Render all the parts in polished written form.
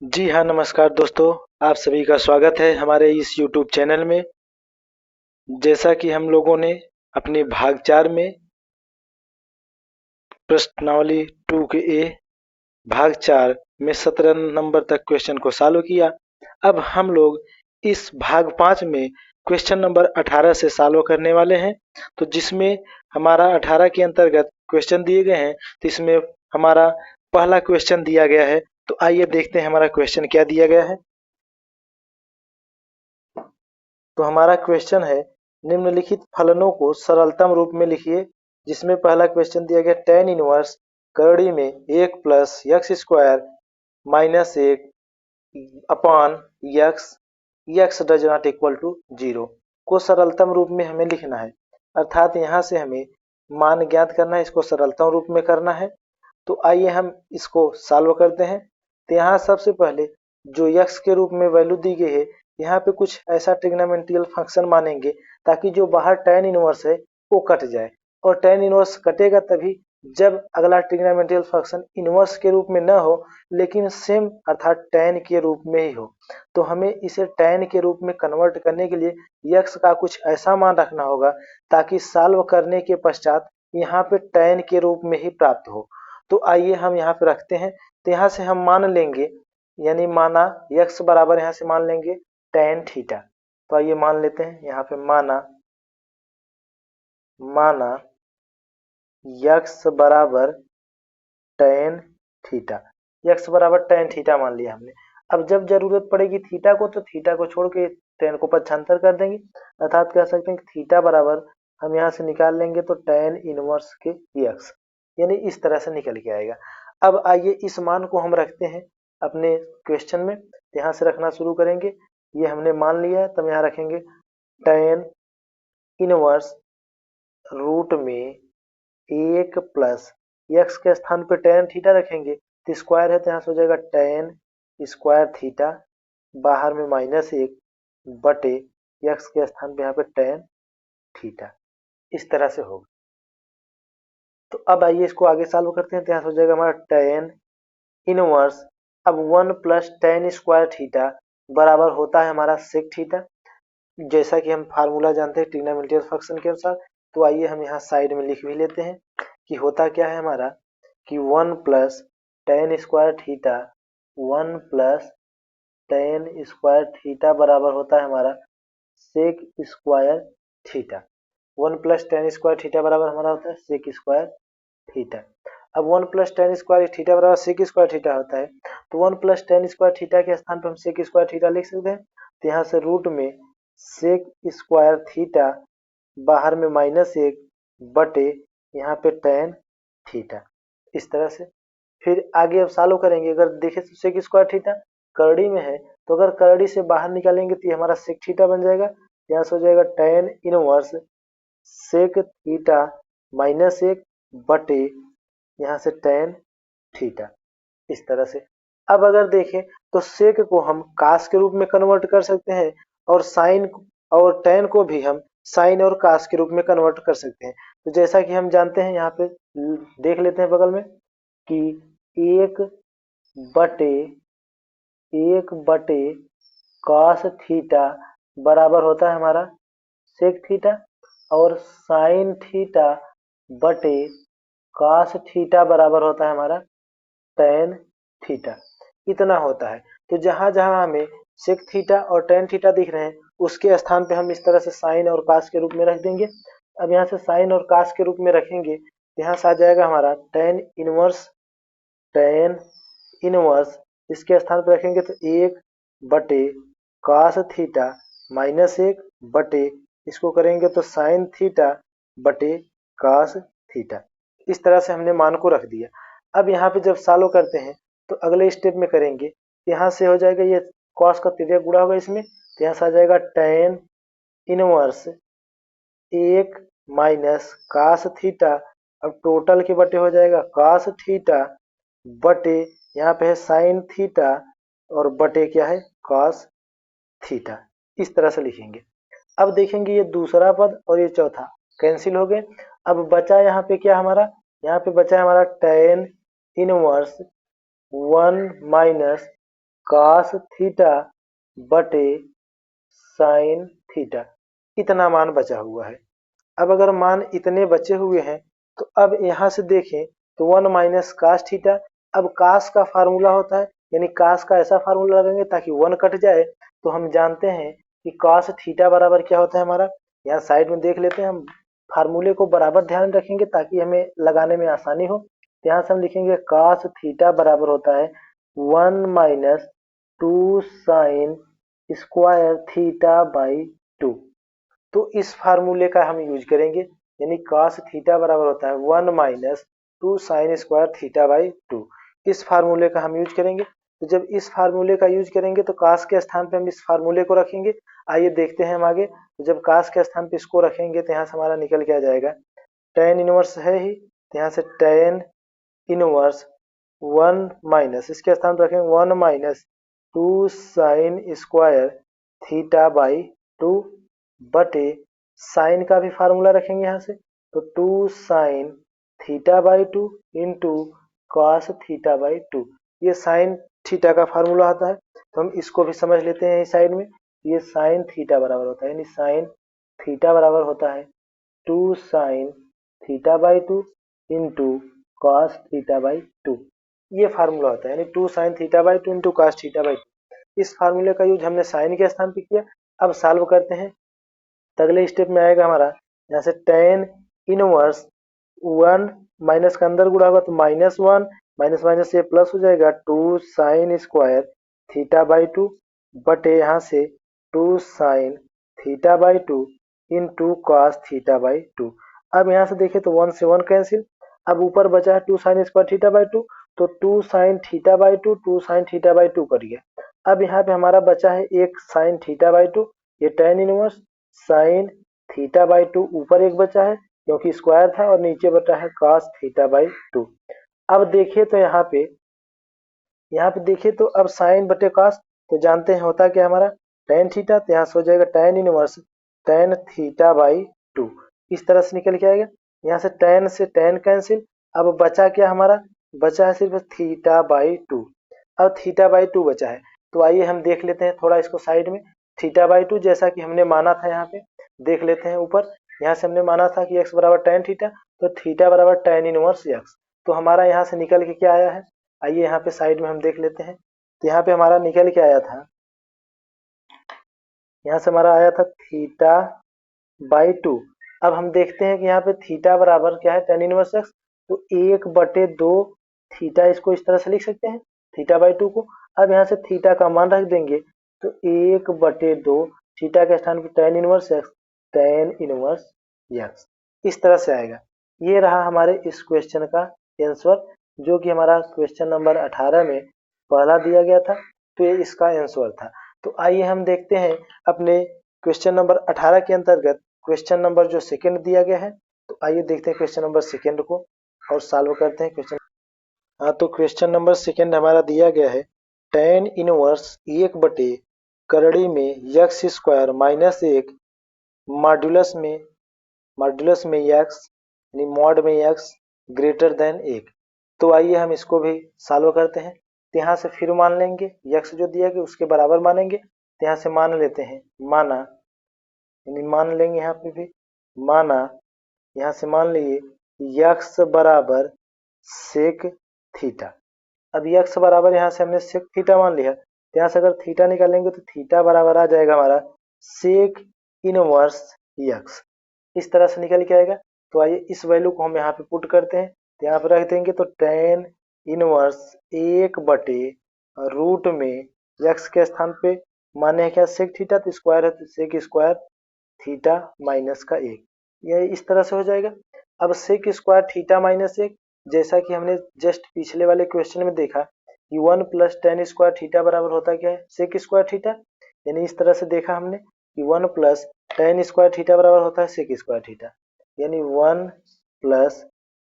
जी हाँ, नमस्कार दोस्तों। आप सभी का स्वागत है हमारे इस YouTube चैनल में। जैसा कि हम लोगों ने अपने भाग 4 में प्रश्नावली 2 के ए भाग 4 में 17 नंबर तक क्वेश्चन को सॉल्व किया। अब हम लोग इस भाग 5 में क्वेश्चन नंबर 18 से सॉल्व करने वाले हैं। तो जिसमें हमारा 18 के अंतर्गत क्वेश्चन दिए गए हैं। तो इसमें हमारा पहला क्वेश्चन दिया गया है। तो आइए देखते हैं हमारा क्वेश्चन क्या दिया गया है। तो हमारा क्वेश्चन है, निम्नलिखित फलनों को सरलतम रूप में लिखिए। जिसमें पहला क्वेश्चन दिया गया tan इनवर्स करड़ी में 1 plus x square minus 1 upon x x does not equal to 0 को सरलतम रूप में हमें लिखना है। अर्थात यहाँ से हमें मान ज्ञात करना है, इसको सरलतम रूप में करना है। तो आइए हम इसको सॉल्व करते हैं। तो यहाँ सबसे पहले जो x के रूप में वैल्यू दी गई है, यहाँ पे कुछ ऐसा ट्रिग्नोमेट्रियल फंक्शन मानेंगे ताकि जो बाहर tan इनवर्स है वो कट जाए। और tan इनवर्स कटेगा तभी जब अगला ट्रिग्नोमेट्रियल फंक्शन इनवर्स के रूप में न हो, लेकिन सेम अर्थात tan के रूप में ही हो। तो हमें इसे tan के रूप में कन्वर्ट करने के लिए x का कुछ ऐसा मान रखना होगा ताकि सॉल्व करने के पश्चात यहाँ पे tan के रूप में ही प्राप्त हो। तो आइए हम यहाँ पे रखते हैं। तो यहाँ से हम मान लेंगे, यानी माना x बराबर यहाँ से मान लेंगे tan थीटा। तो आइए मान लेते हैं, यहाँ पे माना x बराबर tan थीटा। x बराबर tan थीटा मान लिया हमने। अब जब जरूरत पड़ेगी थीटा को, तो थीटा को छोड़ के tan को पक्षांतर कर देंगे। अर्थात कह सकते हैं कि थीटा बराबर हम यहाँ से निकाल लेंगे तो tan इनवर्स के x, यानी इस तरह से निकल के आएगा। अब आइए इस मान को हम रखते हैं अपने क्वेश्चन में। यहाँ से रखना शुरू करेंगे। ये हमने मान लिया है, तब यहाँ रखेंगे tan इनवर्स रूट में 1 प्लस एक्स के स्थान पे tan थीटा रखेंगे तो स्क्वायर है, तो यहाँ से हो जाएगा tan स्क्वायर थीटा, बाहर में -1 बटे एक्स के स्थान पे यहाँ पे tan थीटा। इस तरह से होगा। तो अब आइए इसको आगे सॉल्व करते हैं। तो यहाँ से हो जाएगा हमारा tan इनवर्स, अब 1 प्लस tan स्क्वायर थीटा बराबर होता है हमारा sec थीटा, जैसा कि हम फार्मूला जानते हैं ट्रिग्नोमेट्रियल फंक्शन के अनुसार। तो आइए हम यहाँ साइड में लिख भी लेते हैं कि होता क्या है हमारा कि 1 plus tan square theta, 1 plus tan square theta बराबर होता है हमारा sec square theta. 1 plus tan square theta बराबर हमारा होता है sec स्क्वायर थीटा। अब 1 प्लस tan स्क्वायर थीटा बराबर sec स्क्वायर थीटा होता है, तो 1 प्लस tan स्क्वायर थीटा के स्थान पर हम sec स्क्वायर थीटा लिख सकते हैं। तो यहाँ से रूट में sec स्क्वायर थीटा, बाहर में -1 बटे यहाँ पे tan थीटा। इस तरह से फिर आगे अब सॉल्व करेंगे। अगर देखें तो sec स्क्वायर थीटा करड़ी में है, तो अगर करड़ी से बाहर निकालेंगे तो ये हमारा sec थीटा बन जाएगा। यहाँ से हो जाएगा tan इनवर्स sec थीटा -1 बटे यहाँ से tan थीटा। इस तरह से अब अगर देखें तो सेक को हम कास के रूप में कन्वर्ट कर सकते हैं, और साइन और tan को भी हम साइन और कास के रूप में कन्वर्ट कर सकते हैं। तो जैसा कि हम जानते हैं, यहाँ पे देख लेते हैं बगल में कि 1 बटे 1 बटे cos थीटा बराबर होता है हमारा sec थीटा, और साइन थीटा बटे cos थीटा बराबर होता है हमारा tan थीटा। इतना होता है। तो जहां जहां हमें sec थीटा और tan थीटा दिख रहे हैं, उसके स्थान पे हम इस तरह से साइन और cos के रूप में रख देंगे। अब यहाँ से साइन और cos के रूप में रखेंगे, यहाँ से आ जाएगा हमारा tan इनवर्स इसके स्थान पर रखेंगे तो 1 बटे cos थीटा -1 बटे इसको करेंगे तो साइन थीटा बटे cos थीटा। इस तरह से हमने मान को रख दिया। अब यहाँ पे जब सॉल्व करते हैं तो अगले स्टेप में करेंगे। यहाँ से हो जाएगा ये cos का तिर्यक गुणा होगा इसमें, तो यहाँ से आ जाएगा tan inverse 1 minus cos theta, अब टोटल के बटे हो जाएगा cos थीटा बटे यहाँ पे है साइन थीटा, और बटे क्या है cos थीटा। इस तरह से लिखेंगे। अब देखेंगे ये दूसरा पद और ये चौथा कैंसिल हो गए। अब बचा यहाँ पे क्या हमारा, यहाँ पे बचा हमारा tan inverse 1 minus cos theta बटे sin थीटा, इतना मान बचा हुआ है। अब अगर मान इतने बचे हुए हैं तो अब यहाँ से देखें तो 1 माइनस कास थीटा। अब कास का फार्मूला होता है, यानी कास का ऐसा फार्मूला लगाएंगे ताकि 1 कट जाए। तो हम जानते हैं कि कास थीटा बराबर क्या होता है हमारा, यहाँ साइड में देख लेते हैं। हम फार्मूले को बराबर ध्यान रखेंगे ताकि हमें लगाने में आसानी हो। यहाँ से हम लिखेंगे कास थीटा बराबर होता है 1 minus 2 sine square theta by 2। तो इस फार्मूले का हम यूज करेंगे, यानी cos थीटा बराबर होता है 1 minus 2 sine square theta by 2। इस फार्मूले का हम यूज करेंगे। तो जब इस फार्मूले का यूज करेंगे तो cos के स्थान पे हम इस फार्मूले को रखेंगे। आइए देखते हैं हम आगे। तो जब cos के स्थान पे इसको रखेंगे तो यहाँ से हमारा निकल के आ जाएगा tan इनवर्स है ही, तो यहाँ से tan इनवर्स 1 माइनस इसके स्थान पर रखेंगे 1 minus 2 sine square theta by 2 बटे साइन का भी फार्मूला रखेंगे यहाँ से, तो 2 sine theta by 2 into cos theta by 2। ये साइन थीटा का फार्मूला आता है, तो हम इसको भी समझ लेते हैं इस साइड में। ये साइन थीटा बराबर होता है, यानी साइन थीटा बराबर होता है 2 sine theta by 2 into cos theta by 2। ये फार्मूला होता है, यानी 2 sine theta by 2 into cos theta by 2। इस फार्मूले का यूज हमने साइन के स्थान पे किया। अब सॉल्व करते हैं, तो अगले स्टेप में आएगा हमारा यहाँ से tan इनवर्स 1 माइनस का अंदर गुणा होगा तो -1 माइनस माइनस से प्लस हो जाएगा 2 साइन स्क्वायर थीटा बाई 2 बटे यहाँ से 2 sine theta by 2 into cos theta by 2। अब यहाँ से देखें तो 1 से 1 कैंसिल। अब ऊपर बचा है 2 साइन स्क्वायर थीटा बाई 2, तो 2 sine theta by 2 2 sine theta by 2 cut गया। अब यहाँ पे हमारा बचा है एक साइन थीटा बाई 2, ये tan inverse sine theta by 2 ऊपर एक बचा है क्योंकि स्क्वायर था, और नीचे बचा है cos थीटा बाई 2। अब देखिए तो यहाँ पे देखिए तो अब साइन बटे cos, तो जानते हैं होता क्या हमारा tan थीटा, तो यहाँ से हो जाएगा tan inverse tan theta by 2। इस तरह से निकल के आएगा। यहाँ से tan कैंसिल। अब बचा क्या हमारा, बचा है सिर्फ थीटा बाई 2। अब थीटा बाई 2 बचा है, तो आइए हम देख लेते हैं थोड़ा इसको साइड में। थीटा बाई 2 जैसा कि हमने माना था, यहाँ पे देख लेते हैं ऊपर। यहाँ से हमने माना था कि x बराबर tan थीटा, तो थीटा बराबर tan इनवर्स x। तो हमारा यहाँ से निकल के क्या आया है, आइए यहाँ पे साइड में हम देख लेते हैं। तो यहाँ पे हमारा निकल के आया था, यहाँ से हमारा आया था थीटा बाई 2। अब हम देखते हैं कि यहाँ पे थीटा बराबर क्या है tan इनवर्स x, तो 1/2 थीटा, इसको इस तरह से लिख सकते हैं थीटा बाई 2 को। अब यहाँ से थीटा का मान रख देंगे तो 1/2 थीटा के स्थान पर tan इनवर्स x इस तरह से आएगा। ये रहा हमारे इस क्वेश्चन का आंसर, जो कि हमारा क्वेश्चन नंबर 18 में पहला दिया गया था, तो ये इसका आंसर था। तो आइए हम देखते हैं अपने क्वेश्चन नंबर 18 के अंतर्गत क्वेश्चन नंबर जो सेकंड दिया गया है। तो आइए देखते हैं क्वेश्चन नंबर सेकंड को और सॉल्व करते हैं क्वेश्चन। हाँ, तो क्वेश्चन नंबर सेकंड हमारा दिया गया है tan इनवर्स 1 करड़ी में x स्क्वायर माइनस 1 मॉड्यूलस में x यानी मॉड में x ग्रेटर देन 1। तो आइए हम इसको भी सॉल्व करते हैं। तो यहाँ से फिर मान लेंगे x जो दिया गया उसके बराबर मानेंगे। तो यहाँ से मान लेते हैं, माना यानी मान लेंगे, यहाँ पे भी माना, यहाँ से मान लिए x बराबर सेक थीटा। अब x बराबर यहाँ से हमने सेक थीटा मान लिया, तो यहाँ से अगर थीटा निकालेंगे तो थीटा बराबर आ जाएगा हमारा सेक इनवर्स x। इस तरह से निकल के आएगा। तो आइए इस वैल्यू को हम यहाँ पे पुट करते हैं, तो यहाँ पे रख देंगे तो tan इनवर्स 1/रूट में x के स्थान पे माने है क्या सेक थीटा, तो स्क्वायर है तो सेक स्क्वायर थीटा माइनस का 1। यह इस तरह से हो जाएगा। अब सेक स्क्वायर थीटा माइनस 1, जैसा कि हमने जस्ट पिछले वाले क्वेश्चन में देखा कि 1 प्लस tan स्क्वायर थीटा बराबर होता क्या है सेक स्क्वायर थीटा, यानी इस तरह से देखा हमने कि 1 प्लस tan स्क्वायर थीटा बराबर होता है सेक स्क्वायर थीटा, यानी 1 प्लस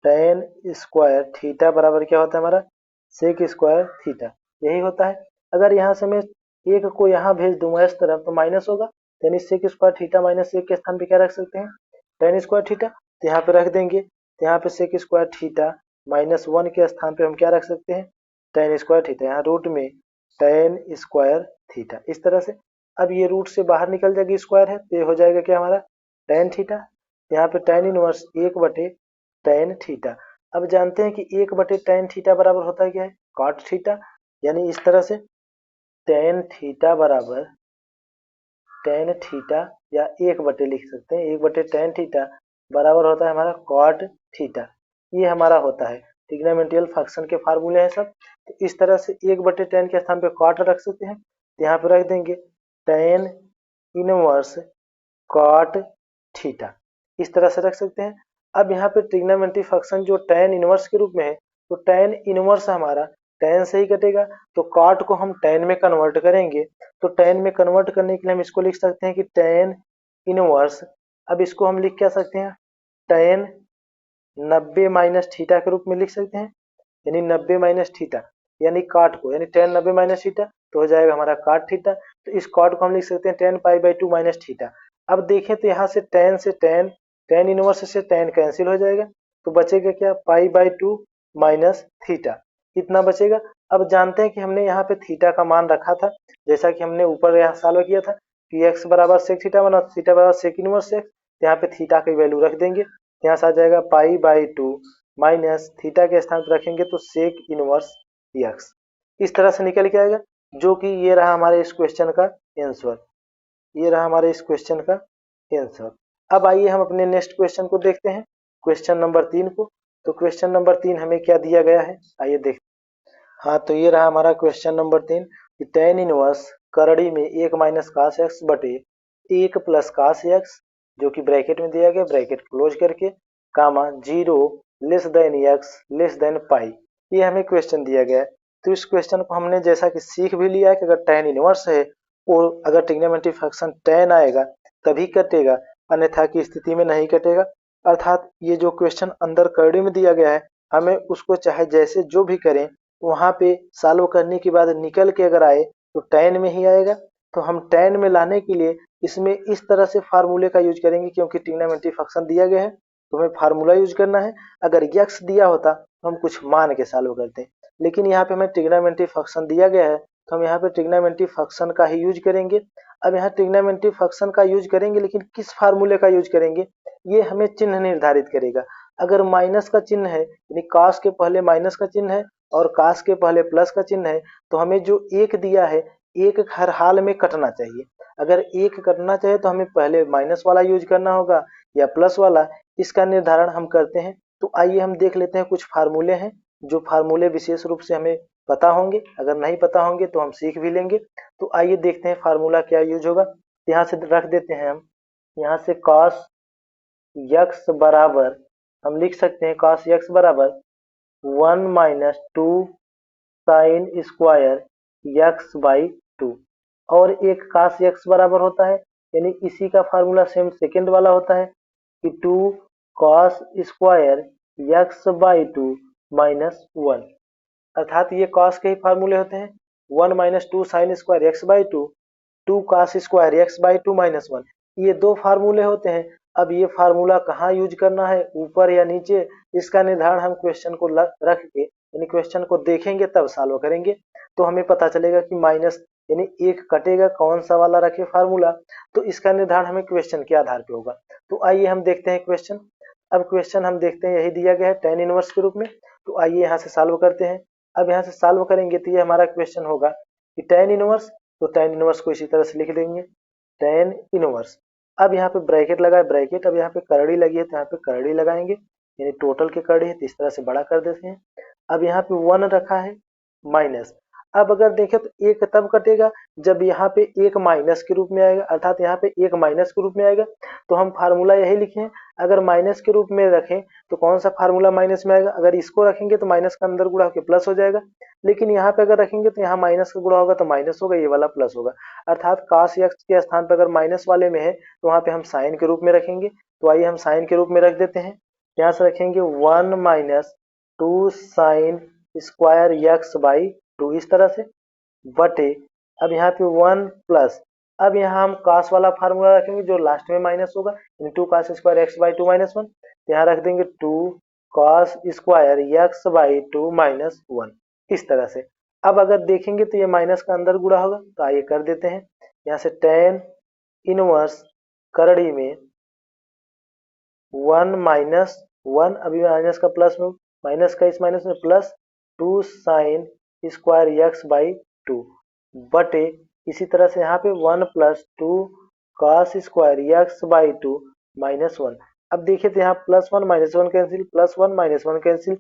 tan स्क्वायर थीटा बराबर क्या होता है हमारा सेक स्क्वायर थीटा, यही होता है। अगर यहाँ से मैं एक को यहाँ भेज दूंगा इस तरफ तो माइनस होगा, यानी सेक स्क्वायर थीटा माइनस 1 के स्थान पे क्या रख सकते हैं tan स्क्वायर थीटा, तो यहाँ पे रख देंगे। तो यहाँ पे सेक स्क्वायर थीटा -1 के स्थान पे हम क्या रख सकते हैं tan स्क्वायर थीटा। यहाँ रूट में टेन स्क्वायर थीटा, इस तरह से। अब ये रूट से बाहर निकल जाएगी, स्क्वायर है तो ये हो जाएगा क्या हमारा टेन थीटा। यहाँ पे टेन इनवर्स 1/tan थीटा। अब जानते हैं कि 1/tan थीटा बराबर होता है क्या है, कॉट थीटा। यानी इस तरह से टेन थीटा बराबर टेन थीटा, या 1 बटे लिख सकते हैं, 1/tan थीटा बराबर होता है हमारा कॉट थीटा। ये हमारा होता है ट्रिग्नोमेट्रियल फंक्शन के फार्मूले हैं सब। तो इस तरह से 1/tan के स्थान पे कॉट रख सकते हैं, तो यहाँ पे रख देंगे टेन इनवर्स कॉट थीटा, इस तरह से रख सकते हैं। अब यहाँ पे ट्रिग्नोमेट्री फंक्शन जो tan इनवर्स के रूप में है, तो tan इनवर्स हमारा tan से ही कटेगा, तो कॉट को हम tan में कन्वर्ट करेंगे। तो tan में कन्वर्ट करने के लिए हम इसको लिख सकते हैं कि tan इनवर्स, अब इसको हम लिख क्या सकते हैं, tan 90 माइनस थीटा के रूप में लिख सकते हैं। यानी 90 माइनस थीटा, यानी काट को, यानी tan 90 माइनस थीटा तो हो जाएगा हमारा काट थीटा। तो इस कॉट को हम लिख सकते हैं tan पाई/2 माइनस थीटा। अब देखें तो यहाँ से tan इनवर्स से tan कैंसिल हो जाएगा, तो बचेगा क्या, पाई/2 माइनस थीटा, इतना बचेगा। अब जानते हैं कि हमने यहाँ पे थीटा का मान रखा था, जैसा कि हमने ऊपर यहाँ सॉल्व किया था कि x बराबर सेक थीटा बना, थीटा बराबर सेक इनवर्स x, यहाँ पे थीटा की वैल्यू रख देंगे, यहाँ से आ जाएगा पाई/2 माइनस थीटा के स्थान पर रखेंगे तो सेक इनवर्स x, इस तरह से निकल के आएगा। जो कि ये रहा हमारे इस क्वेश्चन का आंसर, ये रहा हमारे इस क्वेश्चन का आंसर। अब आइए हम अपने नेक्स्ट क्वेश्चन को देखते हैं, क्वेश्चन नंबर 3 को। तो क्वेश्चन नंबर 3 हमें क्या दिया गया है, आइए देखते हैं। हाँ, तो ये रहा हमारा क्वेश्चन नंबर 3 कि tan इनवर्स करड़ी में 1 माइनस कास एक्स बटे 1 प्लस कास एक्स, जो कि ब्रैकेट में दिया गया, ब्रैकेट क्लोज करके, comma 0 less than X less than pi, ये हमें क्वेश्चन दिया गया है। तो इस क्वेश्चन को हमने जैसा कि सीख भी लिया है कि अगर tan इनवर्स है और अगर ट्रिग्नोमेट्री फंक्शन tan आएगा तभी कटेगा, अन्यथा की स्थिति में नहीं कटेगा। अर्थात ये जो क्वेश्चन अंदर करड़ी में दिया गया है, हमें उसको चाहे जैसे जो भी करें, वहां पे सॉल्व करने के बाद निकल के अगर आए तो tan में ही आएगा। तो हम tan में लाने के लिए इसमें इस तरह से फार्मूले का यूज करेंगे, क्योंकि ट्रिग्नोमेट्री फंक्शन दिया गया है तो हमें फार्मूला यूज करना है। अगर x दिया होता तो हम कुछ मान के सॉल्व करते, लेकिन यहाँ पे हमें ट्रिग्नोमेट्री फंक्शन दिया गया है तो हम यहाँ पे ट्रिग्नोमेट्री फंक्शन का ही यूज करेंगे। अब यहाँ ट्रिग्नोमेट्री फंक्शन का यूज करेंगे, लेकिन किस फार्मूले का यूज करेंगे ये हमें चिन्ह निर्धारित करेगा। अगर माइनस का चिन्ह है, यानी कास के पहले माइनस का चिन्ह है और कास के पहले प्लस का चिन्ह है, तो हमें जो एक दिया है, एक हर हाल में कटना चाहिए। अगर एक कटना चाहिए तो हमें पहले माइनस वाला यूज करना होगा या प्लस वाला, इसका निर्धारण हम करते हैं। तो आइए हम देख लेते हैं, कुछ फार्मूले हैं जो फार्मूले विशेष रूप से हमें पता होंगे, अगर नहीं पता होंगे तो हम सीख भी लेंगे। तो आइए देखते हैं फार्मूला क्या यूज होगा। यहाँ से रख देते हैं हम, यहाँ से cos x बराबर, हम लिख सकते हैं cos x बराबर 1 माइनस 2 साइन स्क्वायर x/2, और एक cos x बराबर होता है, यानी इसी का फार्मूला सेम सेकंड वाला होता है कि 2 cos स्क्वायर x/2 माइनस 1, अर्थात ये cos के ही फार्मूले होते हैं। 1 minus 2 sine square x/2, 2 cos square x/2 minus 1, ये दो फार्मूले होते हैं। अब ये फार्मूला कहाँ यूज करना है, ऊपर या नीचे, इसका निर्धारण हम क्वेश्चन को रख के, यानी क्वेश्चन को देखेंगे तब सॉल्व करेंगे, तो हमें पता चलेगा कि माइनस, यानी एक कटेगा, कौन सा वाला रखे फार्मूला, तो इसका निर्धारण हमें क्वेश्चन के आधार पे होगा। तो आइए हम देखते हैं क्वेश्चन। अब क्वेश्चन हम देखते हैं, यही दिया गया है tan इनवर्स के रूप में। तो आइए यहाँ से सॉल्व करते हैं। अब यहाँ से सॉल्व करेंगे तो ये हमारा क्वेश्चन होगा कि tan इनवर्स, तो tan इनवर्स को इसी तरह से लिख देंगे tan इनवर्स। अब यहाँ पे ब्रैकेट लगाए, ब्रैकेट, अब यहाँ पे करड़ी लगी है तो यहाँ पे करड़ी लगाएंगे, यानी टोटल के करड़ी है तो इस तरह से बड़ा कर देते हैं। अब यहाँ पे 1 रखा है माइनस, अब अगर देखें तो एक तब कटेगा जब यहाँ पे एक माइनस के रूप में आएगा, अर्थात यहाँ पे एक माइनस के रूप में आएगा, तो हम फार्मूला यही लिखे हैं। अगर माइनस के रूप में रखें तो कौन सा फार्मूला माइनस में आएगा, अगर इसको रखेंगे तो माइनस का अंदर गुणा होकर प्लस हो जाएगा, लेकिन यहाँ पे अगर रखेंगे तो यहाँ माइनस का गुणा होगा तो माइनस होगा, ये वाला प्लस होगा। अर्थात cos x के स्थान पर अगर माइनस वाले में है तो वहाँ पे हम साइन के रूप में रखेंगे। तो आइए हम साइन के रूप में रख देते हैं, यहाँ से रखेंगे 1 माइनस 2 साइन स्क्वायर x/2, इस तरह से, बटे, अब यहाँ पे 1 प्लस, अब यहाँ हम cos वाला फार्मूला रखेंगे जो लास्ट में माइनस होगा, 2 cos स्क्वायर x/2 माइनस 1, यहाँ रख देंगे 2 cos स्क्वायर x/2 माइनस 1, इस तरह से। अब अगर देखेंगे तो ये माइनस का अंदर गुणा होगा, तो आइए कर देते हैं। यहाँ से tan इनवर्स करड़ी में 1 माइनस 1, अभी माइनस का प्लस में, माइनस का इस माइनस में plus 2 sine square x by 2 बटे, इसी तरह से यहाँ पे 1 plus 2 cos square x by 2 minus 1। अब देखिए तो यहाँ plus 1 minus 1 cancel, plus 1 minus 1 cancel.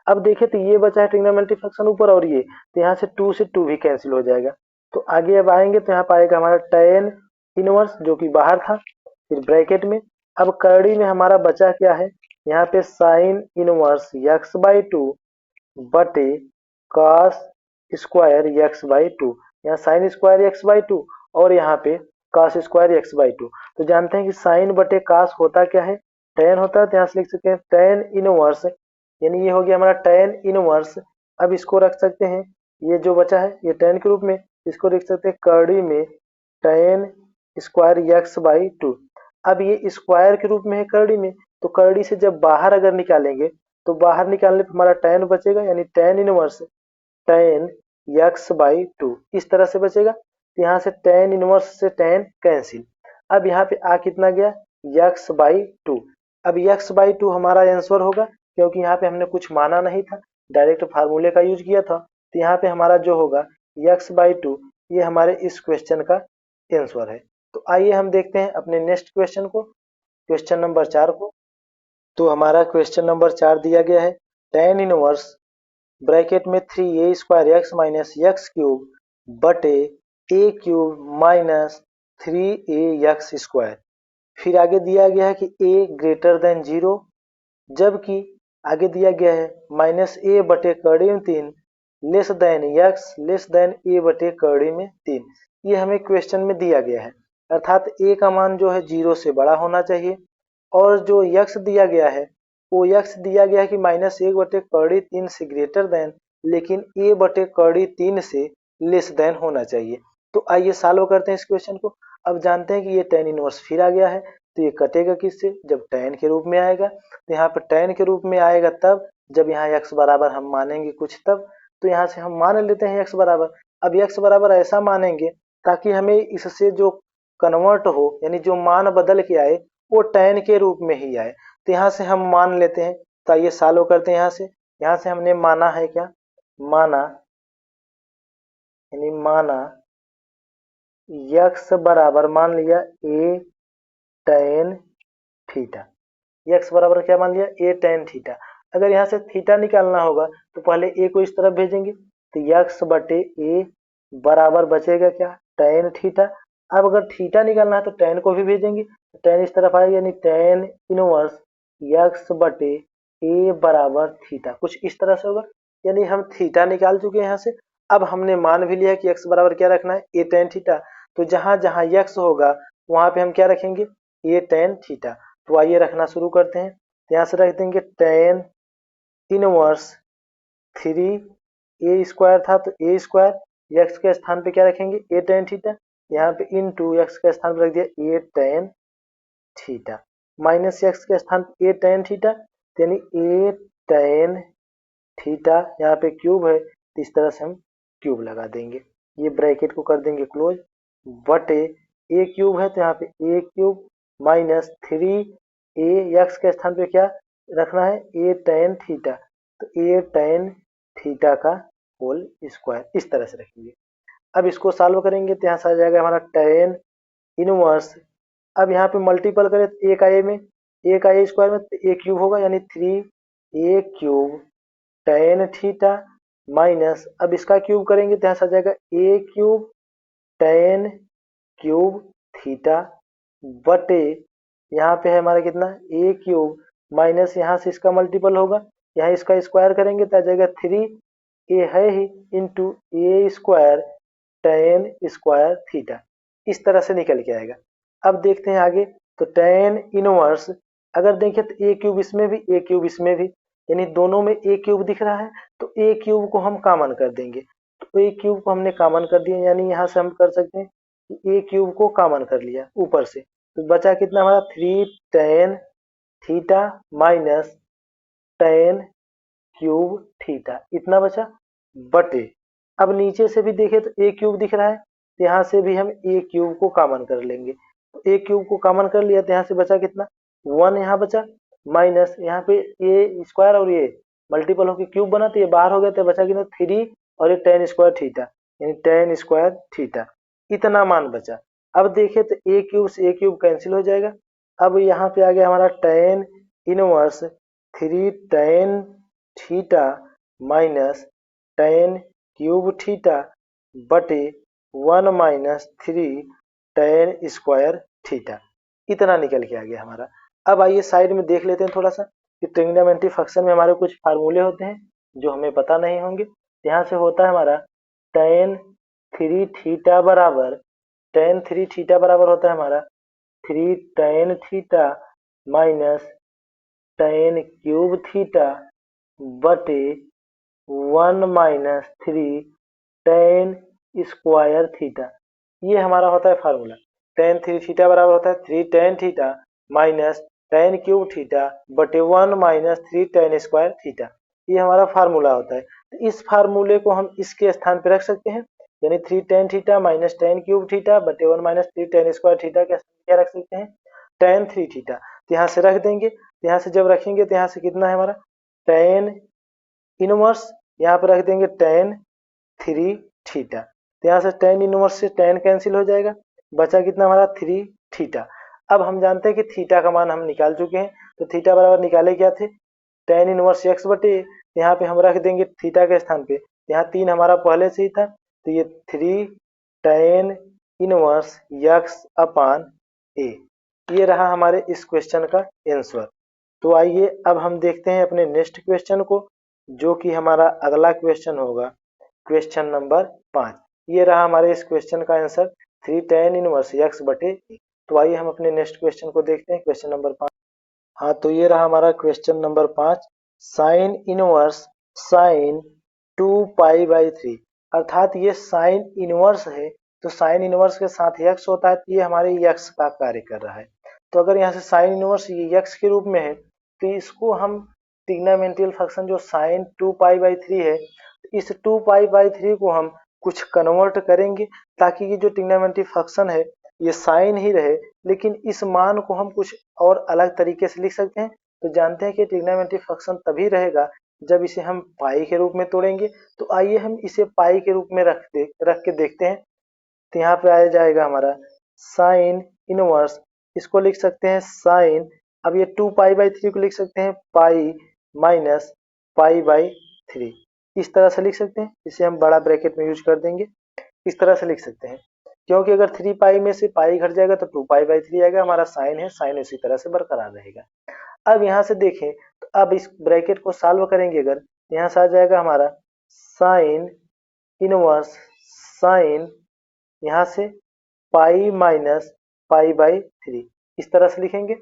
अब देखिए तो ये बचा है ट्रिग्नोमेट्री फंक्शन ऊपर, और ये तो यहाँ से 2 से 2 भी कैंसिल हो जाएगा। तो आगे अब आएंगे तो यहाँ पाएगा हमारा tan इनवर्स जो कि बाहर था, फिर ब्रैकेट में। अब करड़ी में हमारा बचा क्या है, यहाँ पे साइन इनवर्स यक्स बाई 2 बटे कॉस स्क्वायर यक्स बाई 2, यहाँ साइन स्क्वायर यक्स बाई 2 और यहाँ पे कॉस स्क्वायर यक्स बाई 2। तो जानते हैं कि साइन बटे कॉस होता क्या है, tan होता है, तो यहाँ से लिख सकते हैं tan इनवर्स, यानी ये हो गया हमारा tan इनवर्स। अब इसको रख सकते हैं, ये जो बचा है ये tan के रूप में, इसको लिख सकते हैं करड़ी में tan स्क्वायर यक्स बाई 2। अब ये स्क्वायर के रूप में है करड़ी में, तो करड़ी से जब बाहर अगर निकालेंगे तो बाहर निकालने पर हमारा tan बचेगा, यानी tan inverse tan x by 2 इस तरह से बचेगा। तो यहाँ से tan इनवर्स से tan कैंसिल। अब यहाँ पे आ कितना गया, यक्स बाई 2। अब यक्स बाई 2 हमारा आंसर होगा, क्योंकि यहाँ पे हमने कुछ माना नहीं था, डायरेक्ट फार्मूले का यूज किया था। तो यहाँ पे हमारा जो होगा यक्स बाई 2, ये हमारे इस क्वेश्चन का आंसर है। तो आइए हम देखते हैं अपने नेक्स्ट क्वेश्चन को, क्वेश्चन नंबर 4 को। तो हमारा क्वेश्चन नंबर 4 दिया गया है tan इनवर्स ब्रैकेट में 3a square x minus x cube बटे a cube minus 3a x square. फिर आगे दिया गया है कि a ग्रेटर देन 0, जबकि आगे दिया गया है माइनस a बटे कड़ी में 3 less than X less then a बटे कड़ी में 3। ये हमें क्वेश्चन में दिया गया है, अर्थात a का मान जो है 0 से बड़ा होना चाहिए, और जो यक्स दिया गया है वो यक्स दिया गया है कि माइनस 1 बटे कड़ी 3 से ग्रेटर देन, लेकिन a बटे कड़ी 3 से लेस देन होना चाहिए। तो आइए सॉल्व करते हैं इस क्वेश्चन को। अब जानते हैं कि ये tan इनवर्स फिर आ गया है, तो ये कटेगा किससे, जब tan के रूप में आएगा। तो यहाँ पर tan के रूप में आएगा तब जब यहाँ x बराबर हम मानेंगे कुछ तब। तो यहाँ से हम मान लेते हैं x बराबर। अब x बराबर ऐसा मानेंगे ताकि हमें इससे जो कन्वर्ट हो, यानी जो मान बदल के आए वो tan के रूप में ही आए। तो यहाँ से हम मान लेते हैं। तो आइए सॉल्व करते हैं। यहाँ से हमने माना है क्या, माना यानी माना x बराबर मान लिया a tan थीटा। x बराबर क्या मान लिया, a tan थीटा। अगर यहाँ से थीटा निकालना होगा तो पहले a को इस तरफ भेजेंगे, तो x बटे a बराबर बचेगा क्या, tan थीटा। अब अगर थीटा निकालना है तो tan को भी भेजेंगे, तो tan इस तरफ आएगा, यानी tan इनवर्स x बटे a बराबर थीटा, कुछ इस तरह से होगा। यानी हम थीटा निकाल चुके हैं यहाँ से। अब हमने मान भी लिया कि x बराबर क्या रखना है, a tan थीटा। तो जहां जहां x होगा वहां पे हम क्या रखेंगे, a tan थीटा। तो आइए रखना शुरू करते हैं। यहाँ से रख देंगे tan इनवर्स 3a स्क्वायर था तो a स्क्वायर, x के स्थान पे क्या रखेंगे, a tan थीटा। यहाँ पे इनटू x के स्थान पे रख दिया a tan theta, minus x के स्थान पे a tan थीटा, यानी a tan थीटा। यहाँ पे क्यूब है तो इस तरह से हम क्यूब लगा देंगे, ये ब्रैकेट को कर देंगे क्लोज, बटे a क्यूब है तो यहाँ पे a cube minus 3a, x के स्थान पे क्या रखना है, a tan थीटा, तो a tan थीटा का होल स्क्वायर, इस तरह से रखेंगे। अब इसको सॉल्व करेंगे तो यहाँ से आ जाएगा हमारा tan इनवर्स। अब यहाँ पे मल्टीपल करें तो a का a में, a का a स्क्वायर में, तो a क्यूब होगा, यानी 3a cube tan theta minus, अब इसका क्यूब करेंगे तो यहाँ से आ जाएगा a cube tan cube theta बटे, यहाँ पे है हमारा कितना, a क्यूब माइनस यहाँ से इसका मल्टीपल होगा, यहाँ इसका स्क्वायर करेंगे तो आ जाएगा 3a है ही into a square tan square theta, इस तरह से निकल के आएगा। अब देखते हैं आगे, तो tan इनवर्स अगर देखें तो a क्यूब इसमें भी, a क्यूब इसमें भी, यानी दोनों में a क्यूब दिख रहा है, तो a क्यूब को हम कॉमन कर देंगे। तो a क्यूब को हमने कॉमन कर दिया, यानी यहाँ से हम कर सकते हैं कि a क्यूब को कॉमन कर लिया ऊपर से, तो बचा कितना हमारा 3 tan theta minus tan cube theta, इतना बचा, बटे अब नीचे से भी देखें तो ए क्यूब दिख रहा है, तो यहाँ से भी हम ए क्यूब को कॉमन कर लेंगे। तो ए क्यूब को कॉमन कर लिया तो यहाँ से बचा कितना, 1 यहाँ बचा, माइनस यहाँ पे ए स्क्वायर और ये मल्टीपल होकर क्यूब बना तो ये बाहर हो गया, तो बचा कितना 3 और ये tan स्क्वायर थीटा, यानी tan स्क्वायर थीटा, इतना मान बचा। अब देखें तो ए क्यूब से ए क्यूब कैंसिल हो जाएगा। अब यहाँ पे आ गया हमारा tan inverse 3 tan theta minus tan cube theta बटे 1 माइनस 3 tan स्क्वायर थीटा, इतना निकल के आ गया हमारा। अब आइए साइड में देख लेते हैं थोड़ा सा कि ट्रिग्नोमेट्री फंक्शन में हमारे कुछ फार्मूले होते हैं जो हमें पता नहीं होंगे। यहाँ से होता है हमारा tan 3 थीटा बराबर, tan 3 थीटा बराबर होता है हमारा 3 tan theta minus tan cube theta बटे 1 माइनस 3 tan स्क्वायर थीटा, ये हमारा होता है फार्मूला। tan 3 थीटा बराबर होता है 3 tan theta minus tan cube theta बटे 1 माइनस 3 tan स्क्वायर थीटा, ये हमारा फार्मूला होता है। तो इस फार्मूले को हम इसके स्थान पे रख सकते हैं, यानी 3 tan theta minus tan cube theta बटे 1 माइनस 3 tan स्क्वायर थीटा के क्या रख सकते हैं, tan 3 थीटा। तो यहाँ से रख देंगे, तो यहाँ से जब रखेंगे तो यहाँ से कितना है हमारा tan इनवर्स, यहाँ पे रख देंगे tan 3 थीटा, तो यहाँ से tan इनवर्स से tan कैंसिल हो जाएगा, बचा कितना हमारा 3 थीटा। अब हम जानते हैं कि थीटा का मान हम निकाल चुके हैं, तो थीटा बराबर निकाले क्या थे, tan इनवर्स x बटे, यहाँ पे हम रख देंगे थीटा के स्थान पे, यहाँ 3 हमारा पहले से ही था, तो ये 3 tan inverse x upon a, ये रहा हमारे इस क्वेश्चन का आंसर। तो आइए अब हम देखते हैं अपने नेक्स्ट क्वेश्चन को, जो कि हमारा अगला क्वेश्चन होगा क्वेश्चन नंबर 5। ये रहा हमारे इस क्वेश्चन का आंसर 3 tan इनवर्स x बटे a। तो आइए हम अपने नेक्स्ट क्वेश्चन को देखते हैं, क्वेश्चन नंबर 5। हाँ, तो ये रहा हमारा question number 5, sine inverse sine 2π/3, अर्थात ये साइन इनवर्स है, तो साइन इनवर्स के साथ x होता है, तो ये हमारे x का कार्य कर रहा है। तो अगर यहाँ से साइन इनवर्स ये x के रूप में है, तो इसको हम ट्रिग्नोमेट्रियल फंक्शन जो साइन 2π/3 है, इस 2π/3 को हम कुछ कन्वर्ट करेंगे, ताकि ये जो ट्रिग्नोमेट्री फंक्शन है ये साइन ही रहे, लेकिन इस मान को हम कुछ और अलग तरीके से लिख सकते हैं। तो जानते हैं कि ट्रिग्नोमेट्री फंक्शन तभी रहेगा जब इसे हम पाई के रूप में तोड़ेंगे। तो आइए हम इसे पाई के रूप में रख के देखते हैं। तो यहाँ पे आ जाएगा हमारा साइन इनवर्स, इसको लिख सकते हैं साइन, अब ये 2π/3 को लिख सकते हैं पाई माइनस π/3, इस तरह से लिख सकते हैं। इसे हम बड़ा ब्रैकेट में यूज कर देंगे, इस तरह से लिख सकते हैं, क्योंकि अगर 3 पाई में से पाई घट जाएगा तो 2π/3 आएगा, हमारा साइन है, साइन उसी तरह से बरकरार रहेगा। अब यहाँ से देखें तो अब इस ब्रैकेट को सॉल्व करेंगे, अगर यहाँ से आ जाएगा हमारा साइन इनवर्स साइन, यहाँ से पाई माइनस π/3, इस तरह से लिखेंगे।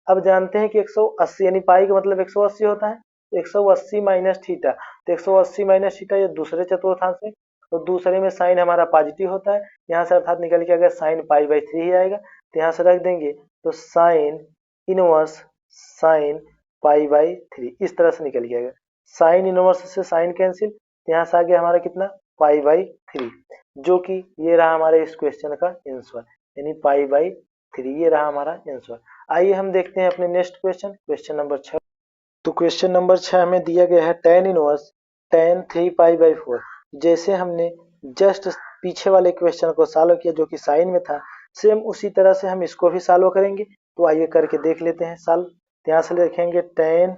अब जानते हैं कि 180 यानी पाई का मतलब 180 होता है, 180 माइनस थीटा, तो 180 माइनस थीटा ये दूसरे चतुर्थांश में, तो दूसरे में साइन हमारा पॉजिटिव होता है, यहाँ से अर्थात निकल के अगर साइन π/3 ही आएगा, तो यहाँ से रख देंगे, तो साइन इनवर्स साइन π/3, इस तरह से निकल जाएगा। साइन इनवर्स से साइन कैंसिल, यहाँ से आ गया हमारा कितना π/3, जो कि ये रहा हमारे इस क्वेश्चन का आंसर, यानी π/3, ये रहा हमारा आंसर। आइए हम देखते हैं अपने नेक्स्ट क्वेश्चन, क्वेश्चन नंबर 6। तो क्वेश्चन नंबर 6 में दिया गया है tan इनवर्स tan 3π/4। जैसे हमने जस्ट पीछे वाले क्वेश्चन को सॉल्व किया जो कि साइन में था, सेम उसी तरह से हम इसको भी सॉल्व करेंगे। तो आइए करके देख लेते हैं सॉल्व। यहाँ से लिखेंगे tan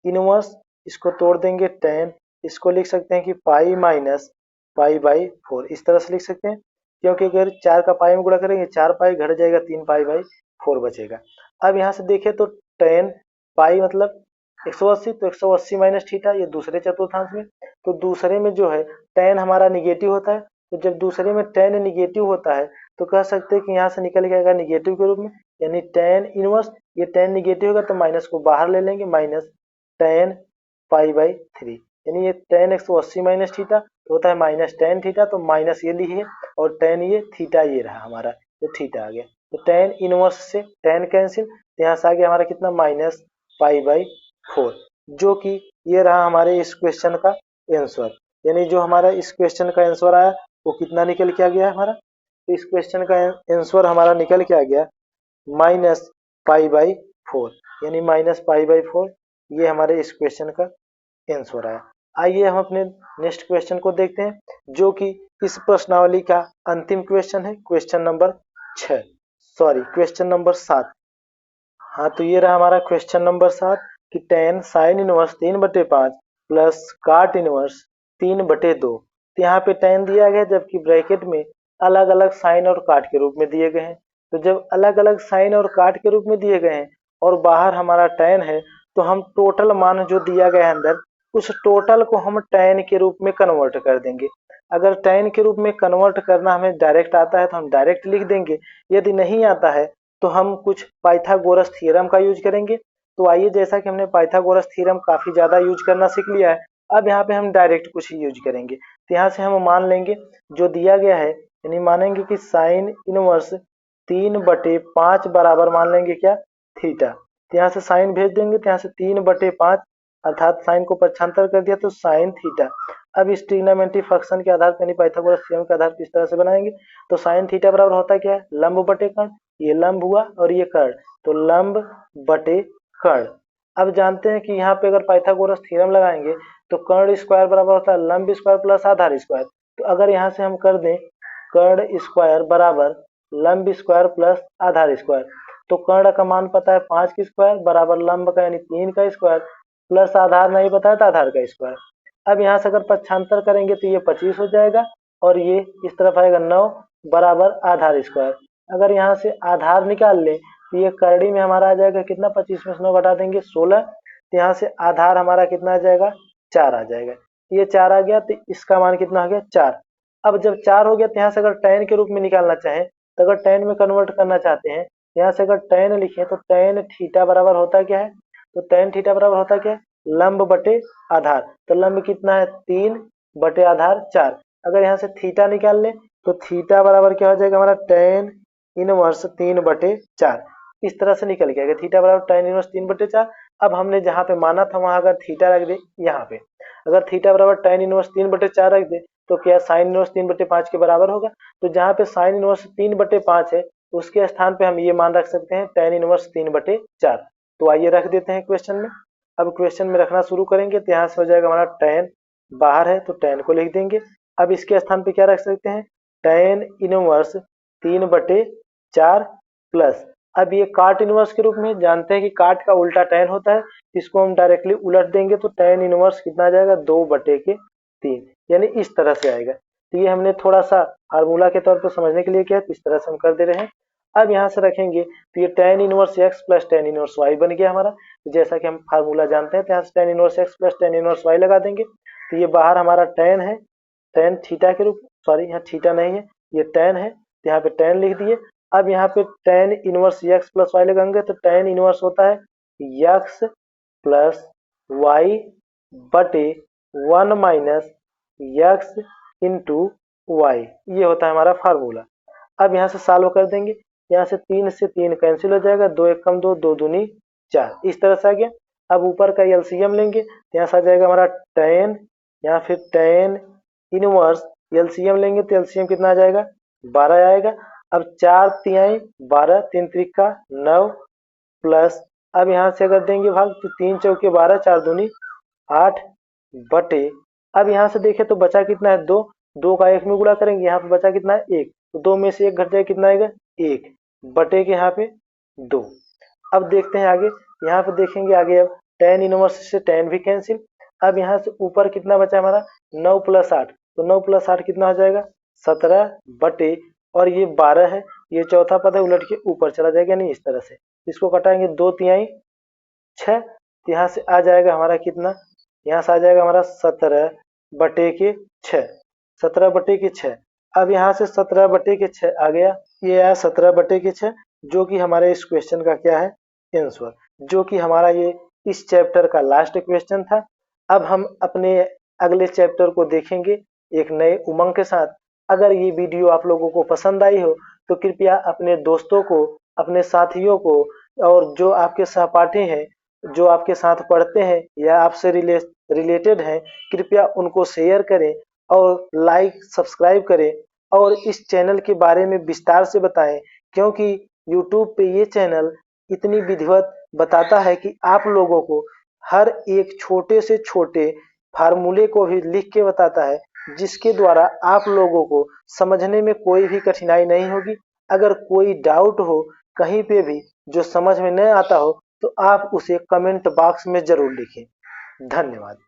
इनवर्स, इसको तोड़ देंगे tan, इसको लिख सकते हैं कि पाई माइनस π/4, इस तरह से लिख सकते हैं, क्योंकि अगर 4 का पाई में गुणा करेंगे 4 पाई घट जाएगा, 3π/4 बचेगा। अब यहाँ से देखें तो tan पाई मतलब 180, तो 180 माइनस थीटा, ये दूसरे चतुर्थांश में, तो दूसरे में जो है tan हमारा निगेटिव होता है, तो जब दूसरे में tan निगेटिव होता है तो कह सकते हैं कि यहाँ से निकल के आएगा निगेटिव के रूप में, यानी tan इनवर्स, ये tan निगेटिव होगा तो माइनस को बाहर ले लेंगे, माइनस tan π/3, यानी ये tan 180 माइनस थीटा तो होता है माइनस tan थीटा, तो माइनस ये लिखिए और tan ये थीटा ये रहा हमारा, तो थीटा आ गया, तो tan इनवर्स से tan कैंसिल, तो यहाँ से आ गया हमारा कितना माइनस π/4, जो कि ये रहा हमारे इस क्वेश्चन का आंसर, यानी जो हमारा इस क्वेश्चन का आंसर आया वो कितना निकल के आ गया हमारा, तो इस क्वेश्चन का आंसर हमारा निकल के आ गया -π/4, यानी -π/4 ये हमारे इस क्वेश्चन का आंसर आया। आइए हम अपने नेक्स्ट क्वेश्चन को देखते हैं जो कि इस प्रश्नावली का अंतिम क्वेश्चन है, question number 6, sorry question number 7। हाँ तो ये रहा हमारा क्वेश्चन नंबर 7 कि tan sin इनवर्स 3/5 प्लस काट इनवर्स 3/2। तो यहाँ पे tan दिया गया जबकि ब्रैकेट में अलग अलग साइन और काट के रूप में दिए गए हैं। तो जब अलग अलग साइन और काट के रूप में दिए गए हैं और बाहर हमारा tan है तो हम टोटल मान जो दिया गया है अंदर उस टोटल को हम tan के रूप में कन्वर्ट कर देंगे। अगर tan के रूप में कन्वर्ट करना हमें डायरेक्ट आता है तो हम डायरेक्ट लिख देंगे, यदि नहीं आता है तो हम कुछ पाइथागोरस थ्योरम का यूज करेंगे। तो आइए जैसा कि हमने पाइथागोरस थ्योरम काफी ज्यादा यूज करना सीख लिया है, अब यहाँ पे हम डायरेक्ट कुछ ही यूज करेंगे। तो यहाँ से हम मान लेंगे जो दिया गया है, यानी मानेंगे कि साइन इनवर्स 3/5 बराबर मान लेंगे क्या, थीटा। तो यहाँ से साइन भेज देंगे, तो यहाँ से 3/5 अर्थात साइन को पक्षांतर कर दिया तो साइन थीटा। अब इस ट्रिग्नोमेट्री फंक्शन के आधार पर यानी पाइथागोरस थ्योरम के आधार पर इस तरह से बनाएंगे। तो साइन थीटा बराबर होता क्या है, लंब बटे कर्ण, ये लंब हुआ और ये कर्ण, तो लंब बटे कर्ण। अब जानते हैं कि यहाँ पे अगर पाइथागोरस थ्योरम लगाएंगे तो कर्ण स्क्वायर बराबर होता है लंब स्क्वायर प्लस आधार स्क्वायर। तो अगर यहाँ से हम कर दें कर्ण स्क्वायर बराबर लंब स्क्वायर प्लस आधार स्क्वायर, तो कर्ण का मान पता है 5 की स्क्वायर बराबर लंब का यानी 3 का स्क्वायर प्लस आधार नहीं पता है तो आधार का स्क्वायर। अब यहाँ से अगर पक्षांतर करेंगे तो ये 25 हो जाएगा और ये इस तरफ आएगा 9 बराबर आधार स्क्वायर। अगर यहाँ से आधार निकाल लें तो ये करड़ी में हमारा आ जाएगा कितना, 25 में से 9 घटा देंगे 16। तो यहाँ से आधार हमारा कितना आ जाएगा, 4 आ जाएगा। ये 4 आ गया तो इसका मान कितना हो गया, 4। अब जब 4 हो गया तो यहाँ से अगर tan के रूप में निकालना चाहें तो अगर tan में कन्वर्ट करना चाहते हैं, यहाँ से अगर tan लिखें तो tan थीटा बराबर होता क्या है, तो tan थीटा बराबर होता क्या है, लंब बटे आधार। तो लंब कितना है, 3 बटे आधार 4। अगर यहाँ से थीटा निकाल लें तो थीटा बराबर क्या हो जाएगा हमारा, tan इनवर्स 3/4। इस तरह से निकल गया थीटा बराबर tan इनवर्स 3/4। अब हमने जहाँ पे माना था वहां अगर थीटा रख दे, यहाँ पे अगर थीटा बराबर tan इनवर्स 3/4 रख दे तो क्या साइन इनवर्स 3/5 के बराबर होगा। तो जहाँ पे साइन इनवर्स 3/5 है उसके स्थान पे हम ये मान रख सकते हैं tan इनवर्स 3/4। तो आइए रख देते हैं क्वेश्चन में। अब क्वेश्चन में रखना शुरू करेंगे तो यहाँ से हो जाएगा हमारा tan, बाहर है तो tan को लिख देंगे। अब इसके स्थान पे क्या रख सकते हैं, tan इनवर्स 3/4 प्लस, अब ये काट इनवर्स के रूप में जानते हैं कि काट का उल्टा tan होता है, इसको हम डायरेक्टली उलट देंगे तो tan इनवर्स कितना आ जाएगा, 2/3, यानी इस तरह से आएगा। तो ये हमने थोड़ा सा फार्मूला के तौर पर समझने के लिए किया, तो इस तरह से हम कर दे रहे हैं। अब यहाँ से रखेंगे तो ये tan inverse x plus tan inverse y बन गया हमारा। तो जैसा कि हम फार्मूला जानते हैं तो यहाँ से tan inverse x plus tan inverse y लगा देंगे। तो ये बाहर हमारा tan है, tan थीटा के रूप, सॉरी यहाँ थीटा नहीं है ये tan है, तो यहाँ पे tan लिख दिए। अब यहाँ पे tan inverse x plus y लगाएंगे तो tan इनवर्स होता है x प्लस y बटे 1 माइनस x इंटू y, ये होता है हमारा फार्मूला। अब यहाँ से सॉल्व कर देंगे, यहाँ से 3 से 3 कैंसिल हो जाएगा, 2 1 कम 2, 2 दूनी 4, इस तरह से आ गया। अब ऊपर का एलसीएम लेंगे तो यहाँ से आ जाएगा हमारा tan, यहाँ फिर tan इनवर्स एलसीएम लेंगे तो एलसीएम कितना आ जाएगा, 12 आएगा। अब 4 तिहाई 12, 3 त्रिका 9 प्लस, अब यहाँ से अगर देंगे भाग तो 3 चौके 12, 4 दूनी 8 बटे, अब यहाँ से देखें तो बचा कितना है, 2, 2 का 1 में गुणा करेंगे, यहाँ पे बचा कितना है 1, तो 2 में से 1 घट जाएगा कितना आएगा 1 बटे के यहाँ पे 2। अब देखते हैं आगे, यहाँ पे देखेंगे आगे, अब tan इनवर्स से tan भी कैंसिल। अब यहाँ से ऊपर कितना बचा हमारा 9 प्लस 8, तो 9 प्लस 8 कितना हो जाएगा 17 बटे, और ये 12 है, ये चौथा पद है उलट के ऊपर चला जाएगा, नहीं इस तरह से इसको कटाएंगे 2 तिहाई 6, तो यहाँ से आ जाएगा हमारा कितना, यहाँ से आ जाएगा हमारा 17 बटे के 6, 17 बटे के 6। अब यहाँ से 17 बटे के 6 आ गया, ये आया 17 बटे के 6, जो कि हमारे इस क्वेश्चन का क्या है आंसर, जो कि हमारा ये इस चैप्टर का लास्ट क्वेश्चन था। अब हम अपने अगले चैप्टर को देखेंगे एक नए उमंग के साथ। अगर ये वीडियो आप लोगों को पसंद आई हो तो कृपया अपने दोस्तों को, अपने साथियों को और जो आपके सहपाठी हैं जो आपके साथ पढ़ते हैं या आपसे रिलेटेड हैं, कृपया उनको शेयर करें और लाइक सब्सक्राइब करें और इस चैनल के बारे में विस्तार से बताएं, क्योंकि यूट्यूब पे ये चैनल इतनी विधिवत बताता है कि आप लोगों को हर एक छोटे से छोटे फार्मूले को भी लिख के बताता है, जिसके द्वारा आप लोगों को समझने में कोई भी कठिनाई नहीं होगी। अगर कोई डाउट हो कहीं पे भी जो समझ में नहीं आता हो तो आप उसे कमेंट बॉक्स में जरूर लिखें। धन्यवाद।